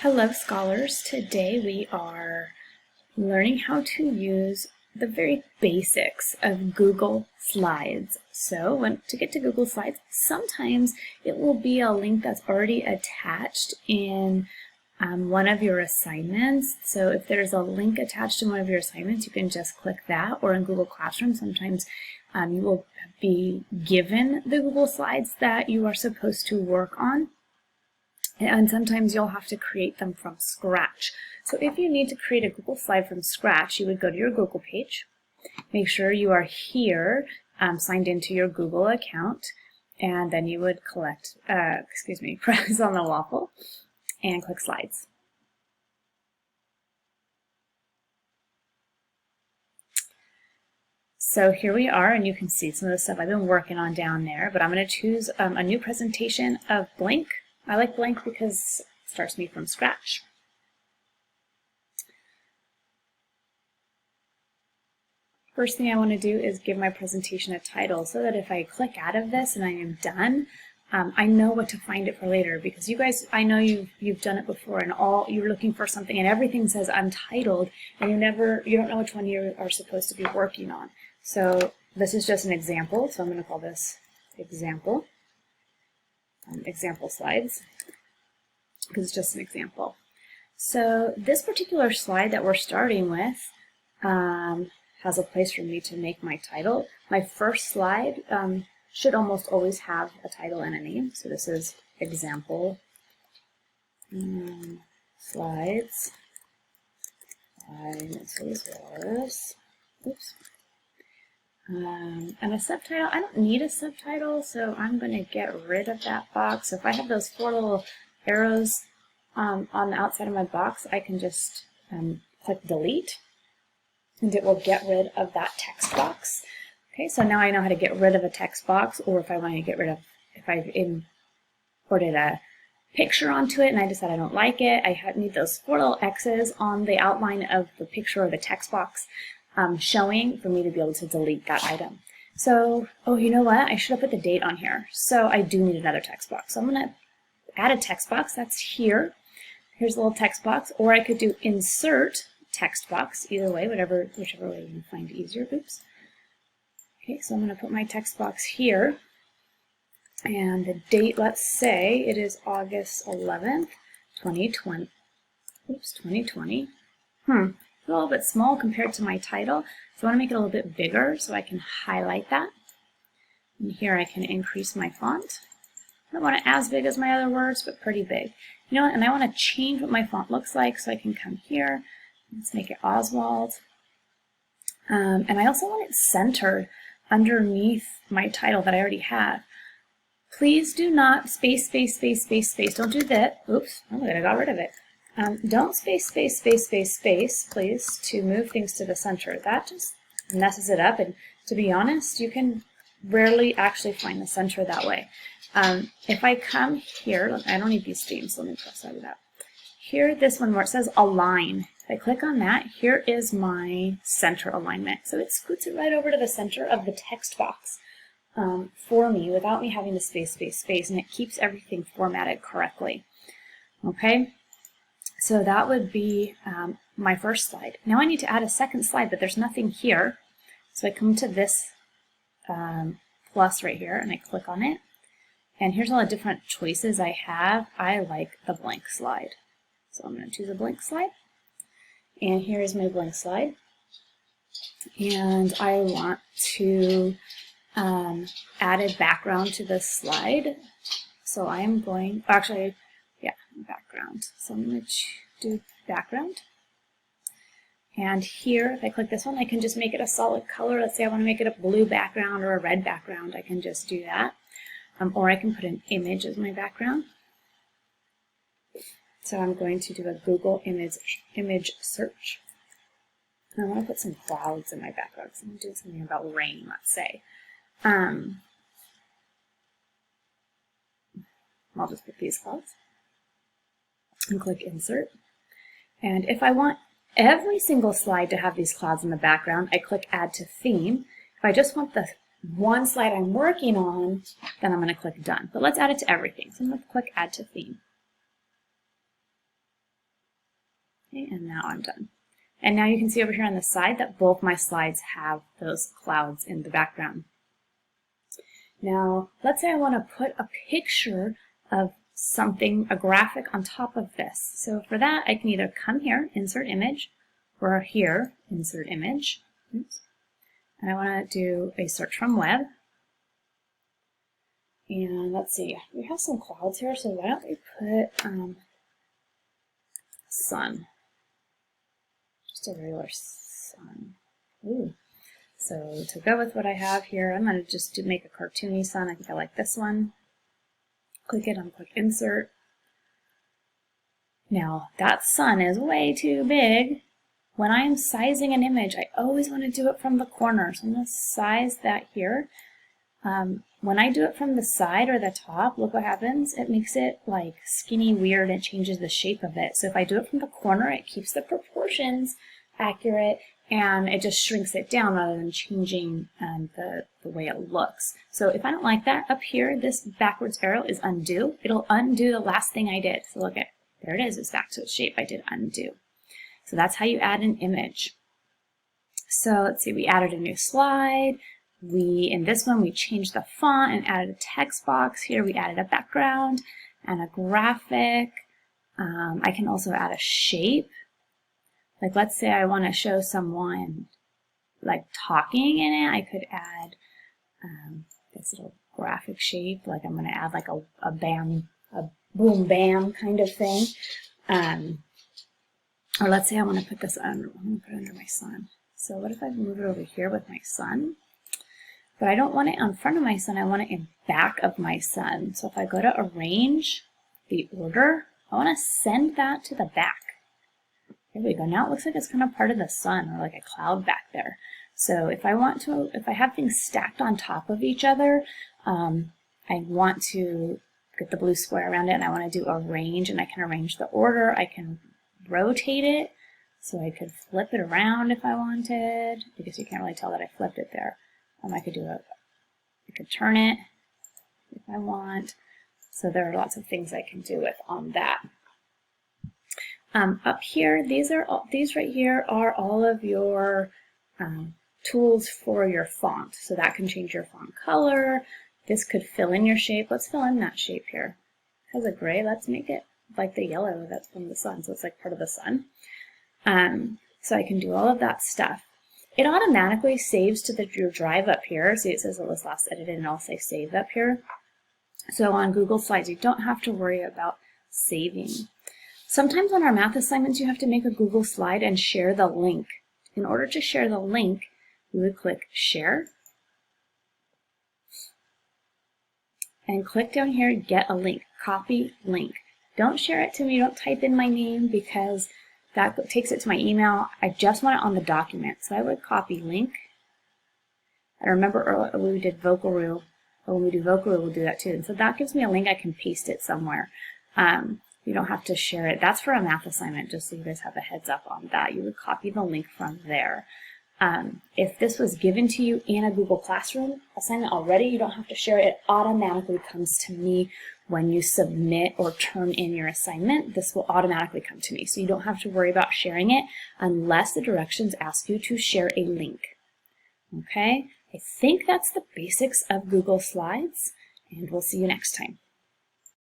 Hello scholars, today we are learning how to use the very basics of Google Slides. So to get to Google Slides, sometimes it will be a link that's already attached in one of your assignments. So if there's a link attached in one of your assignments, you can just click that, or in Google Classroom, sometimes you will be given the Google Slides that you are supposed to work on. And sometimes you'll have to create them from scratch. So if you need to create a Google slide from scratch, you would go to your Google page, make sure you are here signed into your Google account, and then you would press on the waffle and click slides. So here we are, and you can see some of the stuff I've been working on down there, but I'm going to choose a new presentation of blank. I like blank because it starts me from scratch. First thing I want to do is give my presentation a title so that if I click out of this and I am done, I know what to find it for later, because you guys, I know you've done it before, and you're looking for something and everything says untitled, and you don't know which one you are supposed to be working on. So this is just an example, so I'm going to call this example. Example slides, because it's just an example. So this particular slide that we're starting with has a place for me to make my title. My first slide should almost always have a title and a name. So this is example slides by Mrs. Walrus. Oops. And a subtitle, I don't need a subtitle, so I'm going to get rid of that box. So if I have those four little arrows on the outside of my box, I can just click delete, and it will get rid of that text box. Okay, so now I know how to get rid of a text box, or if I want to get rid of, if I've imported a picture onto it and I decide I don't like it, I need those four little X's on the outline of the picture or the text box showing for me to be able to delete that item. So, oh, you know what? I should have put the date on here. So I do need another text box. So I'm going to add a text box. That's here. Here's a little text box. Or I could do insert text box. Either way, whichever way you find easier. Oops. Okay, so I'm going to put my text box here. And the date, let's say it is August 11th, 2020. Oops, 2020. A little bit small compared to my title, so I want to make it a little bit bigger so I can highlight that. And here I can increase my font. I don't want it as big as my other words, but pretty big. You know what? And I want to change what my font looks like, so I can come here. Let's make it Oswald. And I also want it centered underneath my title that I already have. Please do not space. Don't do that. Oops, oh, I got rid of it. Don't space, please, to move things to the center. That just messes it up, and to be honest, you can rarely actually find the center that way. If I come here, I don't need these themes, so let me cross out of that. Here, this one where it says align, if I click on that, here is my center alignment. So it scoots it right over to the center of the text box for me without me having to space, and it keeps everything formatted correctly. Okay? So that would be my first slide. Now I need to add a second slide, but there's nothing here. So I come to this plus right here, and I click on it. And here's all the different choices I have. I like the blank slide. So I'm going to choose a blank slide. And here's my blank slide. And I want to add a background to this slide. So I'm going, actually, background. So I'm going to do background. And here, if I click this one, I can just make it a solid color. Let's say I want to make it a blue background or a red background. I can just do that. Or I can put an image as my background. So I'm going to do a Google image search. And I want to put some clouds in my background. So I'm going to do something about rain, let's say. I'll just put these clouds. And click insert. And if I want every single slide to have these clouds in the background, I click add to theme. If I just want the one slide I'm working on, then I'm going to click done. But let's add it to everything. So I'm going to click add to theme. Okay, and now I'm done. And now you can see over here on the side that both my slides have those clouds in the background. Now, let's say I want to put a picture of something, a graphic on top of this. So for that, I can either come here, insert image, or here, insert image. Oops. And I want to do a search from web. And let's see, we have some clouds here, so why don't we put sun. Just a regular sun. Ooh. So to go with what I have here, I'm going to just make a cartoony sun. I think I like this one. Click it, click insert. Now that sun is way too big. When I'm sizing an image, I always want to do it from the corner. So I'm going to size that here. When I do it from the side or the top, look what happens. It makes it like skinny weird and changes the shape of it. So if I do it from the corner, it keeps the proportions accurate and it just shrinks it down rather than changing the way it looks. So if I don't like that, up here, this backwards arrow is undo. It'll undo the last thing I did. So look at, there it is. It's back to its shape. I did undo. So that's how you add an image. So let's see, we added a new slide. In this one, we changed the font and added a text box. Here we added a background and a graphic. I can also add a shape. Like let's say I want to show someone like talking in it. I could add this little graphic shape. Like I'm going to add like a bam, a boom bam kind of thing. Or let's say I want to put this under, I'm going to put it under my sun. So what if I move it over here with my sun? But I don't want it in front of my sun, I want it in back of my sun. So if I go to arrange the order, I want to send that to the back. There we go. Now it looks like it's kind of part of the sun or like a cloud back there. So if I have things stacked on top of each other, I want to get the blue square around it and I want to do arrange, and I can arrange the order. I can rotate it, so I could flip it around if I wanted. I guess you can't really tell that I flipped it there. I could turn it if I want. So there are lots of things I can do with on that. Up here, these right here are all of your tools for your font. So that can change your font color. This could fill in your shape. Let's fill in that shape here. It has a gray. Let's make it like the yellow that's from the sun. So it's like part of the sun. So I can do all of that stuff. It automatically saves to your drive up here. See, it says it was last edited and I'll say save up here. So on Google Slides, you don't have to worry about saving. Sometimes on our math assignments, you have to make a Google slide and share the link. In order to share the link, you would click share and click down here, get a link, copy link. Don't share it to me, don't type in my name because that takes it to my email. I just want it on the document. So I would copy link. I remember earlier when we did Vocalroo, or when we do Vocalroo, we'll do that too. And so that gives me a link, I can paste it somewhere. You don't have to share it. That's for a math assignment, just so you guys have a heads up on that. You would copy the link from there. If this was given to you in a Google Classroom assignment already, you don't have to share it. It automatically comes to me when you submit or turn in your assignment. This will automatically come to me. So you don't have to worry about sharing it unless the directions ask you to share a link. Okay? I think that's the basics of Google Slides, and we'll see you next time.